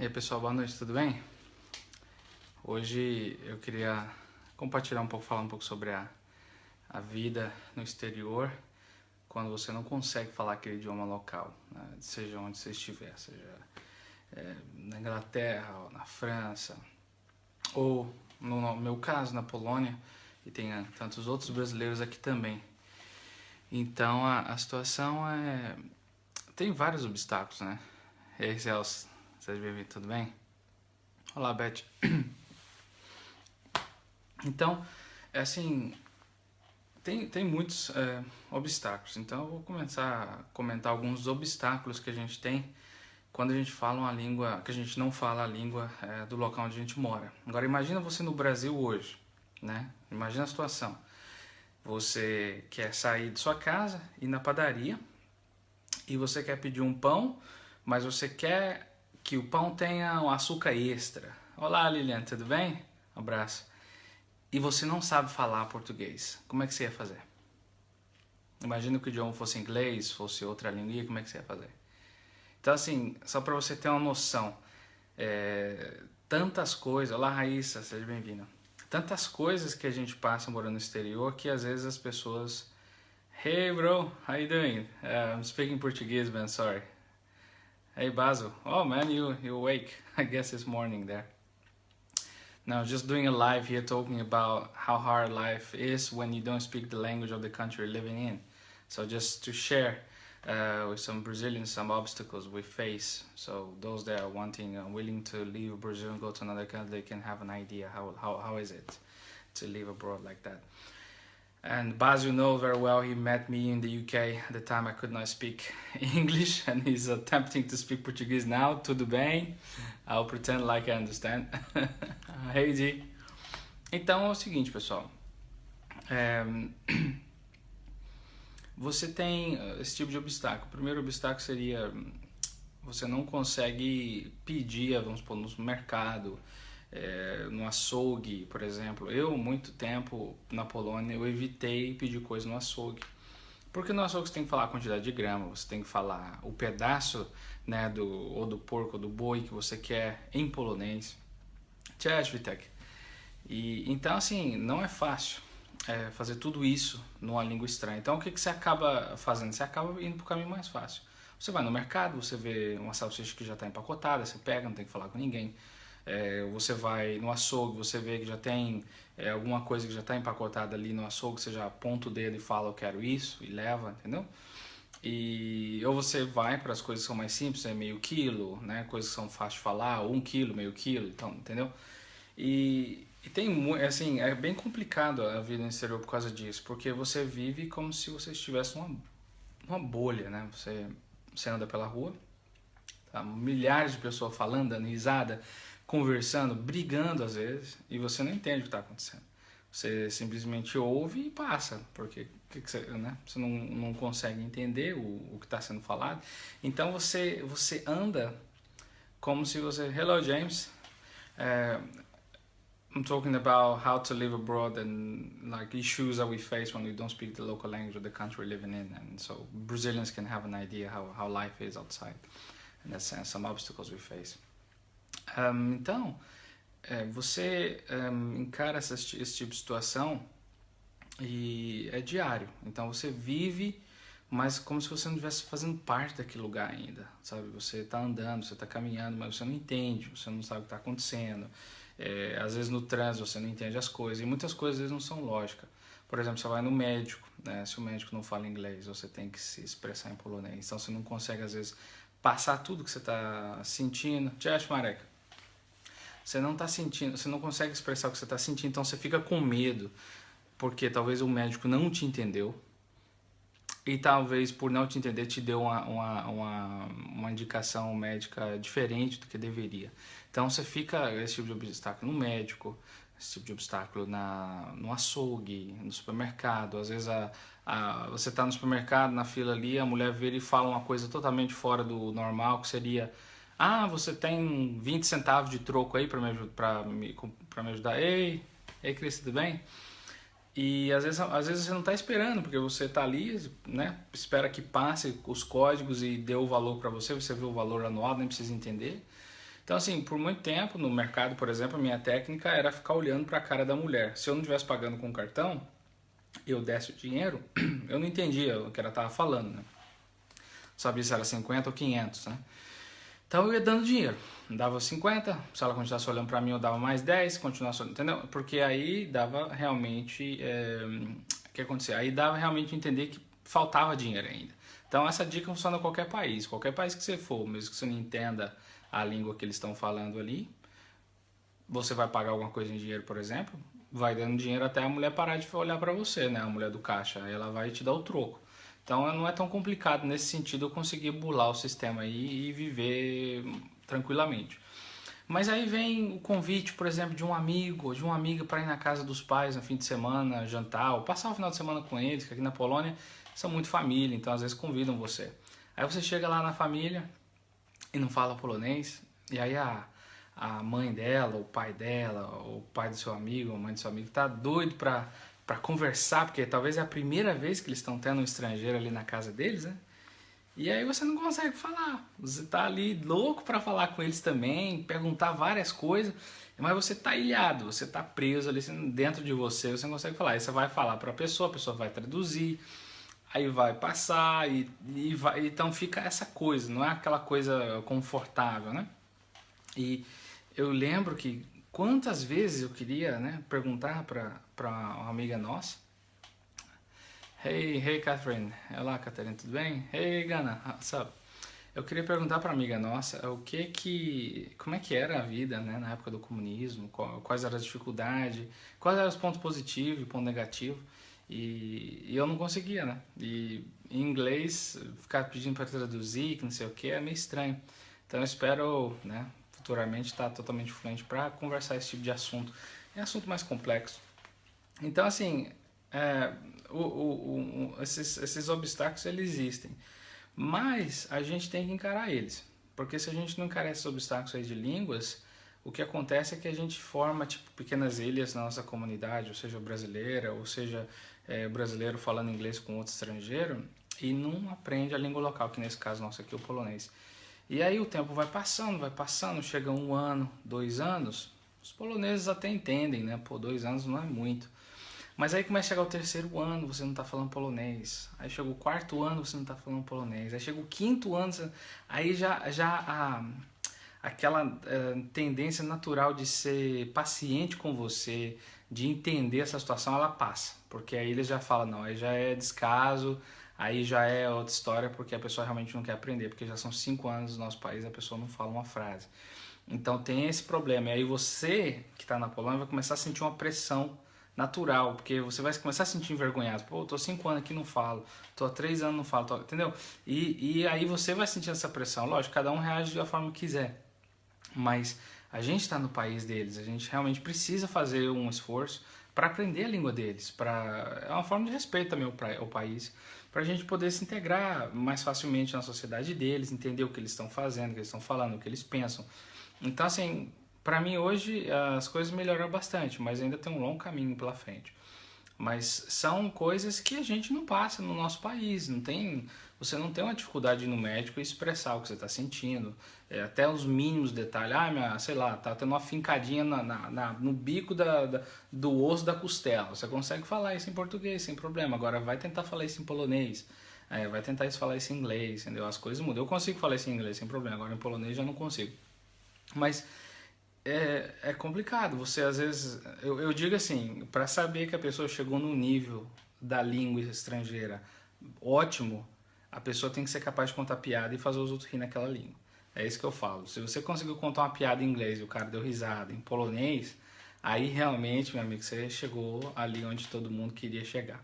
E aí pessoal, boa noite, tudo bem? Hoje eu queria compartilhar um pouco, falar um pouco sobre a vida no exterior quando você não consegue falar aquele idioma local, né? Seja onde você estiver, seja na Inglaterra, ou na França, ou no meu caso na Polônia, e tem tantos outros brasileiros aqui também. Então a situação tem vários obstáculos, né? E aí Celso, seja bem-vindo, tudo bem? Olá Beth. Então, assim, tem muitos obstáculos. Então eu vou começar a comentar alguns dos obstáculos que a gente tem quando a gente fala uma língua, que a gente não fala a língua do local onde a gente mora. Agora imagina você no Brasil hoje, né? Imagina a situação. Você quer sair de sua casa, ir na padaria, e você quer pedir um pão, mas você quer que o pão tenha um açúcar extra. Olá Lilian, tudo bem? Um abraço. E você não sabe falar português, como é que você ia fazer? Imagina que o idioma fosse inglês, fosse outra língua, como é que você ia fazer? Então assim, só para você ter uma noção, tantas coisas... Olá Raíssa, seja bem-vinda. Tantas coisas que a gente passa morando no exterior que às vezes as pessoas... Hey bro, how you doing? I'm speaking Portuguese, man, sorry. Hey Basil, oh man, you awake, I guess it's morning there. Now, just doing a live here talking about how hard life is when you don't speak the language of the country you're living in. So just to share with some Brazilians some obstacles we face. So those that are willing to leave Brazil and go to another country, they can have an idea how is it to live abroad like that. And Basil knows very well, he met me in the UK at the time I could not speak English, and he's attempting to speak Portuguese now. Tudo bem? I'll pretend like I understand. Hey G. Então é o seguinte, pessoal. Você tem esse tipo de obstáculo. O primeiro obstáculo seria você não consegue pedir, vamos supor, no mercado, no açougue, por exemplo. Eu, muito tempo na Polônia, eu evitei pedir coisa no açougue. Porque no açougue você tem que falar a quantidade de grama, você tem que falar o pedaço, né, ou do porco ou do boi que você quer em polonês. Cześć, Vitek. E então, assim, não é fácil fazer tudo isso numa língua estranha. Então, o que você acaba fazendo? Você acaba indo para o caminho mais fácil. Você vai no mercado, você vê uma salsicha que já está empacotada, você pega, não tem que falar com ninguém. Você vai no açougue, você vê que já tem alguma coisa que já está empacotada ali no açougue, você já aponta o dedo e fala eu quero isso e leva, entendeu? Ou você vai para as coisas que são mais simples, meio quilo, né? Coisas que são fáceis de falar, ou 1 quilo, meio quilo, então, entendeu? E tem, assim, é bem complicado a vida no exterior por causa disso, porque você vive como se você estivesse numa bolha, né? Você anda pela rua, tá? Milhares de pessoas falando, dando risada, conversando, brigando às vezes, e você não entende o que está acontecendo. Você simplesmente ouve e passa, porque né? Você não consegue entender o que está sendo falado. Então você anda como se você... Hello James, I'm talking about how to live abroad and like issues that we face when we don't speak the local language of the country we're living in, and so Brazilians can have an idea how life is outside, in that sense, some obstacles we face. Então, você encara esse tipo de situação e é diário. Então você vive, mas como se você não estivesse fazendo parte daquele lugar ainda, sabe? Você está andando, você está caminhando, mas você não entende, você não sabe o que está acontecendo. Às vezes no trânsito você não entende as coisas, e muitas coisas às vezes não são lógicas. Por exemplo, você vai no médico, né? Se o médico não fala inglês, você tem que se expressar em polonês. Então você não consegue às vezes passar tudo que você está sentindo. Cześć, Marek. Você não está sentindo, você não consegue expressar o que você está sentindo, então você fica com medo, porque talvez o médico não te entendeu, e talvez por não te entender te deu uma indicação médica diferente do que deveria. Então você fica esse tipo de obstáculo no médico, esse tipo de obstáculo no açougue, no supermercado. Às vezes você está no supermercado, na fila ali, a mulher vira e fala uma coisa totalmente fora do normal, que seria... Ah, você tem 20 centavos de troco aí para me ajudar? Ei, Cris, tudo bem? E às vezes você não está esperando, porque você está ali, né? Espera que passe os códigos e dê o valor para você, você vê o valor anual, nem precisa entender. Então, assim, por muito tempo no mercado, por exemplo, a minha técnica era ficar olhando para a cara da mulher. Se eu não estivesse pagando com cartão, eu desse o dinheiro, eu não entendia o que ela estava falando, né? Sabia se era 50 ou 500, né? Então eu ia dando dinheiro, dava 50, se ela continuasse olhando para mim eu dava mais 10, continuasse olhando, entendeu? Porque aí dava realmente, o que acontecia? Aí dava realmente entender que faltava dinheiro ainda. Então essa dica funciona em qualquer país que você for, mesmo que você não entenda a língua que eles estão falando ali, você vai pagar alguma coisa em dinheiro, por exemplo, vai dando dinheiro até a mulher parar de olhar para você, né? A mulher do caixa, aí ela vai te dar o troco. Então não é tão complicado nesse sentido eu conseguir burlar o sistema aí e viver tranquilamente. Mas aí vem o convite, por exemplo, de um amigo ou de uma amiga para ir na casa dos pais no fim de semana, jantar, ou passar o final de semana com eles, que aqui na Polônia são muito família, então às vezes convidam você. Aí você chega lá na família e não fala polonês, e aí a mãe dela, o pai dela, o pai do seu amigo, a mãe do seu amigo tá doido para conversar, porque talvez é a primeira vez que eles estão tendo um estrangeiro ali na casa deles, né? E aí você não consegue falar. Você tá ali louco para falar com eles também, perguntar várias coisas, mas você tá ilhado, você tá preso ali dentro de você não consegue falar. Aí você vai falar para a pessoa vai traduzir, aí vai passar e vai, então fica essa coisa, não é aquela coisa confortável, né? E eu lembro que quantas vezes eu queria, né, perguntar para uma amiga nossa. Hey, Catherine. Olá, Catherine, tudo bem? Hey, Gana, what's up? Eu queria perguntar para uma amiga nossa como é que era a vida, né, na época do comunismo, quais eram as dificuldades, quais eram os pontos positivos e pontos negativos. E eu não conseguia, né? E em inglês, ficar pedindo para traduzir, que não sei o que, é meio estranho. Então eu espero, né, futuramente estar totalmente fluente para conversar esse tipo de assunto. É assunto mais complexo. Então, assim, é, esses obstáculos eles existem, mas a gente tem que encarar eles, porque se a gente não encarar esses obstáculos aí de línguas, o que acontece é que a gente forma tipo pequenas ilhas na nossa comunidade, ou seja, brasileira, ou seja, brasileiro falando inglês com outro estrangeiro e não aprende a língua local, que nesse caso nosso aqui é o polonês. E aí o tempo vai passando, chega 1 ano, 2 anos, os poloneses até entendem, né? Pô, 2 anos não é muito. Mas aí começa a chegar o 3º ano, você não está falando polonês. Aí chega o 4º ano, você não está falando polonês. Aí chega o 5º ano, aí aquela tendência natural de ser paciente com você, de entender essa situação, ela passa. Porque aí eles já falam, não, aí já é descaso, aí já é outra história, porque a pessoa realmente não quer aprender. Porque já são 5 anos no nosso país, a pessoa não fala uma frase. Então tem esse problema. E aí você, que está na Polônia, vai começar a sentir uma pressão natural, porque você vai começar a se sentir envergonhado. Pô, tô 5 anos aqui não falo, tô há 3 anos não falo, entendeu? E aí você vai sentir essa pressão. Lógico, cada um reage da forma que quiser, mas a gente está no país deles, a gente realmente precisa fazer um esforço para aprender a língua deles, é uma forma de respeito também ao país, para a gente poder se integrar mais facilmente na sociedade deles, entender o que eles estão fazendo, o que eles estão falando, o que eles pensam. Então, assim, para mim hoje as coisas melhoraram bastante, mas ainda tem um longo caminho pela frente. Mas são coisas que a gente não passa no nosso país. Você não tem uma dificuldade de ir no médico e expressar o que você está sentindo. Até os mínimos detalhes. Sei lá, tá tendo uma fincadinha no bico do osso da costela. Você consegue falar isso em português sem problema. Agora vai tentar falar isso em polonês. Vai tentar falar isso em inglês, entendeu? As coisas mudam. Eu consigo falar isso em inglês sem problema. Agora em polonês já não consigo. Mas é complicado. Você às vezes, eu digo assim, para saber que a pessoa chegou no nível da língua estrangeira ótimo, a pessoa tem que ser capaz de contar piada e fazer os outros rir naquela língua. É isso que eu falo. Se você conseguiu contar uma piada em inglês e o cara deu risada em polonês, aí realmente, meu amigo, você chegou ali onde todo mundo queria chegar.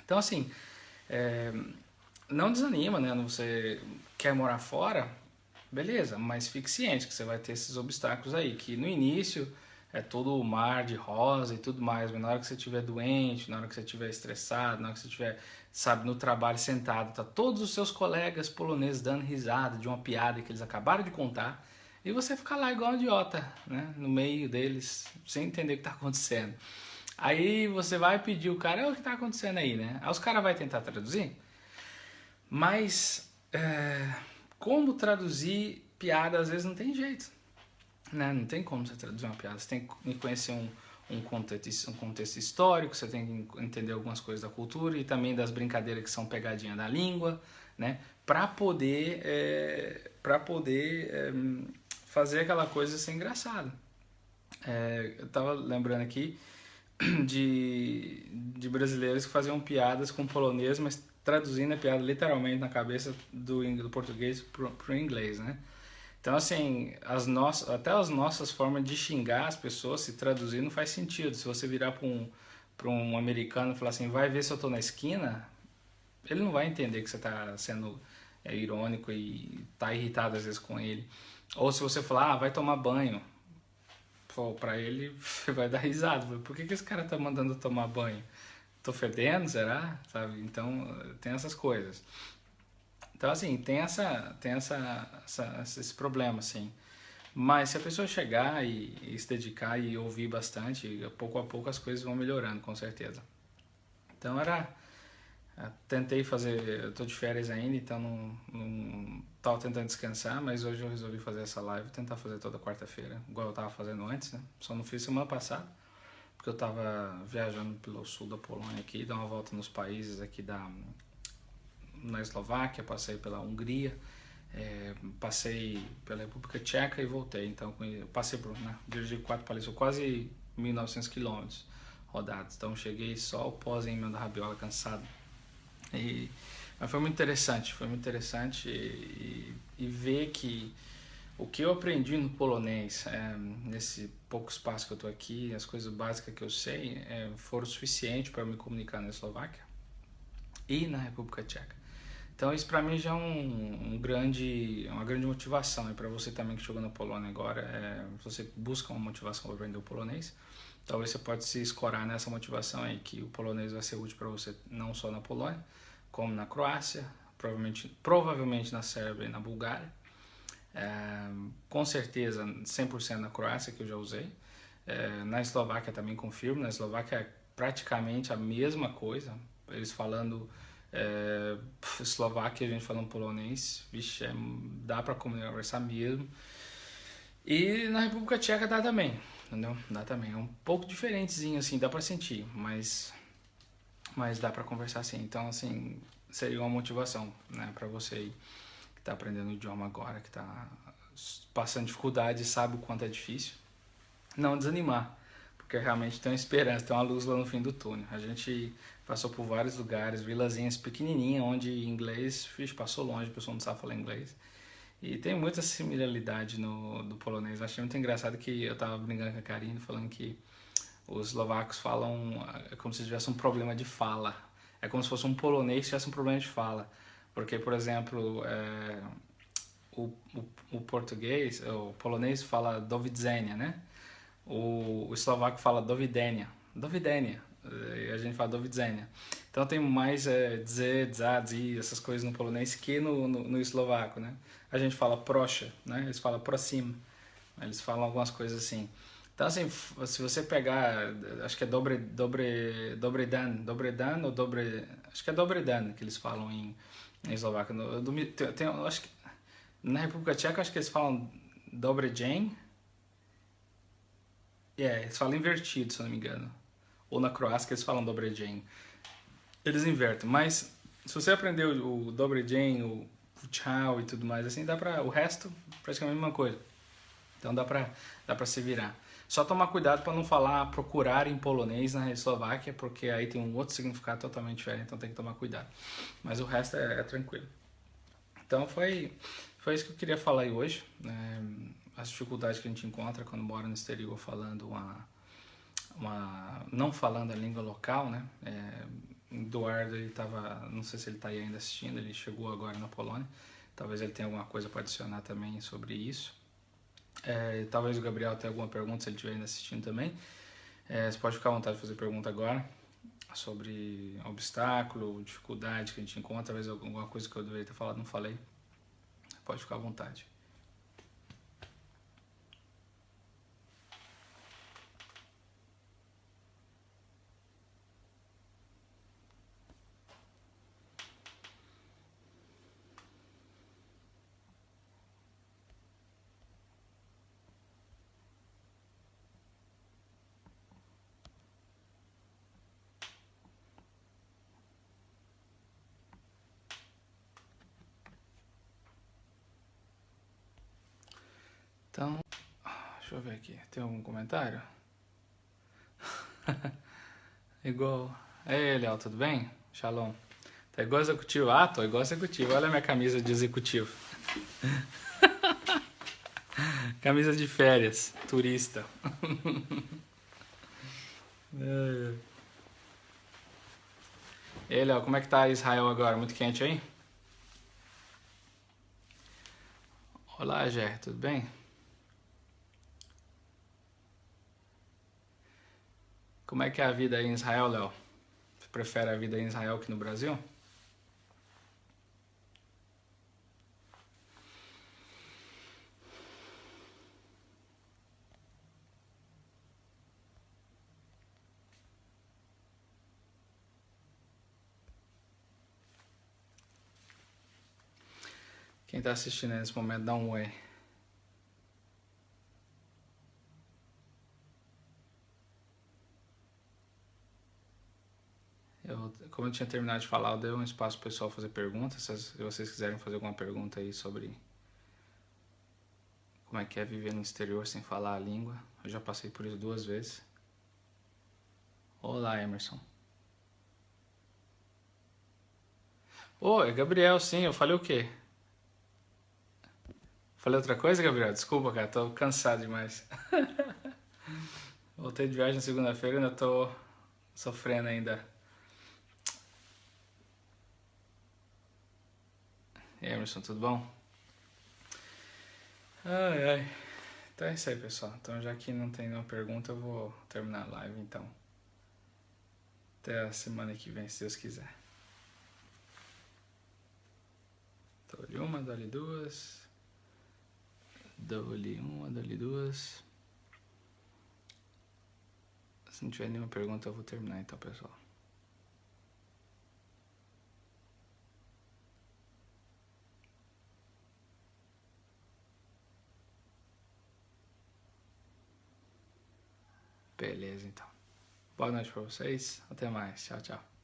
Então, assim, não desanima, né? Você quer morar fora, beleza, mas fique ciente que você vai ter esses obstáculos aí, que no início é todo o mar de rosa e tudo mais, mas na hora que você estiver doente, na hora que você estiver estressado, na hora que você estiver, sabe, no trabalho sentado, tá todos os seus colegas poloneses dando risada de uma piada que eles acabaram de contar, e você fica lá igual um idiota, né, no meio deles, sem entender o que está acontecendo. Aí você vai pedir o cara, o que está acontecendo aí, né? Aí os caras vão tentar traduzir, mas como traduzir piada às vezes não tem jeito. né? Não tem como você traduzir uma piada. Você tem que conhecer um contexto histórico, você tem que entender algumas coisas da cultura e também das brincadeiras que são pegadinha da língua, né? Para poder fazer aquela coisa ser engraçada. Eu tava lembrando aqui de brasileiros que faziam piadas com polonês, mas traduzindo a piada literalmente na cabeça do português pro inglês, né? Então, assim, até as nossas formas de xingar as pessoas, se traduzir, não faz sentido. Se você virar para um americano e falar assim, vai ver se eu tô na esquina, ele não vai entender que você tá sendo irônico e tá irritado às vezes com ele. Ou se você falar, vai tomar banho, pô, pra ele vai dar risada. Por que esse cara tá mandando eu tomar banho? Tô fedendo, será? Sabe? Então, tem essas coisas. Então, assim, esse problema, assim. Mas se a pessoa chegar e se dedicar e ouvir bastante, pouco a pouco as coisas vão melhorando, com certeza. Então tentei fazer, eu tô de férias ainda, então não tava tentando descansar, mas hoje eu resolvi fazer essa live, tentar fazer toda quarta-feira, igual eu tava fazendo antes, né? Só não fiz semana passada, porque eu tava viajando pelo sul da Polônia aqui, dar uma volta nos países aqui na Eslováquia, passei pela Hungria, passei pela República Tcheca e voltei. Então, passei dirigi 4 países, quase 1.900 quilômetros rodados. Então, cheguei só o pós em da rabiola, cansado. Mas foi muito interessante e ver que o que eu aprendi no polonês, nesse pouco espaço que eu estou aqui, as coisas básicas que eu sei, foram suficientes para me comunicar na Eslováquia e na República Tcheca. Então isso para mim já é uma grande motivação. E para você também que chegou na Polônia agora, você busca uma motivação para aprender o polonês, talvez você pode se escorar nessa motivação aí, que o polonês vai ser útil para você não só na Polônia, como na Croácia, provavelmente na Sérvia e na Bulgária. Com certeza 100% na Croácia, que eu já usei. Na Eslováquia também confirmo. Na Eslováquia é praticamente a mesma coisa. Eles falando Eslováquia, a gente falando polonês, vixe, dá para conversar mesmo. E na República Tcheca dá também, entendeu? Dá também. É um pouco diferentezinho, assim, dá para sentir, mas dá para conversar assim. Então, assim, seria uma motivação, né, para você aí que tá aprendendo o idioma agora, que tá passando dificuldade e sabe o quanto é difícil. Não desanimar, porque realmente tem uma esperança, tem uma luz lá no fim do túnel. A gente passou por vários lugares, vilazinhas pequenininhas, onde inglês, passou longe, a pessoa não sabe falar inglês. E tem muita similaridade do polonês. Achei muito engraçado que eu tava brincando com a Karine, falando que os eslovacos falam como se tivesse um problema de fala. É como se fosse um polonês que tivesse um problema de fala. Porque, por exemplo, o português, o polonês fala do widzenia, né? O eslovaco fala do widzenia. Do widzenia. E a gente fala do widzenia. Então tem mais dze, dza, dzi, essas coisas no polonês que no eslovaco, né? A gente fala procha, né? Eles falam prosim. Eles falam algumas coisas assim. Então, assim, se você pegar, acho que é Dobredan ou acho que é Dobredan que eles falam em eslovaco. Acho que na República Tcheca, acho que eles falam Dobrejen. Eles falam invertido, se eu não me engano. Ou na Croácia, eles falam Dobrejen. Eles invertem, mas se você aprender o Dobrejen, o tchau e tudo mais, assim, o resto, praticamente a mesma coisa. Então dá pra se virar. Só tomar cuidado para não procurar em polonês na Eslováquia, porque aí tem um outro significado totalmente diferente, então tem que tomar cuidado. Mas o resto é tranquilo. Então foi isso que eu queria falar aí hoje. As dificuldades que a gente encontra quando mora no exterior falando não falando a língua local, né? Eduardo, ele tava, não sei se ele está aí ainda assistindo, ele chegou agora na Polônia. Talvez ele tenha alguma coisa para adicionar também sobre isso. Talvez o Gabriel tenha alguma pergunta, se ele estiver ainda assistindo também. Você pode ficar à vontade de fazer pergunta agora sobre obstáculo, dificuldade que a gente encontra, talvez alguma coisa que eu deveria ter falado, não falei. Pode ficar à vontade. Então, deixa eu ver aqui. Tem algum comentário? Igual. Ei, Léo, tudo bem? Shalom. Tá igual executivo? Ah, tô igual executivo. Olha a minha camisa de executivo. Camisa de férias, turista. Ei, Léo, como é que tá Israel agora? Muito quente aí? Olá, Gé, tudo bem? Como é que é a vida aí em Israel, Léo? Você prefere a vida em Israel que no Brasil? Quem tá assistindo aí nesse momento, dá um oi. Como eu tinha terminado de falar, eu dei um espaço pro pessoal fazer perguntas. Se vocês quiserem fazer alguma pergunta aí sobre como é que é viver no exterior sem falar a língua. Eu já passei por isso 2 vezes. Olá, Emerson. Ô, é Gabriel, sim. Eu falei o quê? Falei outra coisa, Gabriel? Desculpa, cara. Tô cansado demais. Voltei de viagem na segunda-feira e ainda tô sofrendo ainda. Emerson, tudo bom? Ai, ai. Então é isso aí, pessoal. Então, já que não tem nenhuma pergunta, eu vou terminar a live, então. Até a semana que vem, se Deus quiser. Dou-lhe uma, dou-lhe duas. Dou-lhe uma, dou-lhe duas. Se não tiver nenhuma pergunta, eu vou terminar então, pessoal. Beleza, então. Boa noite pra vocês. Até mais. Tchau, tchau.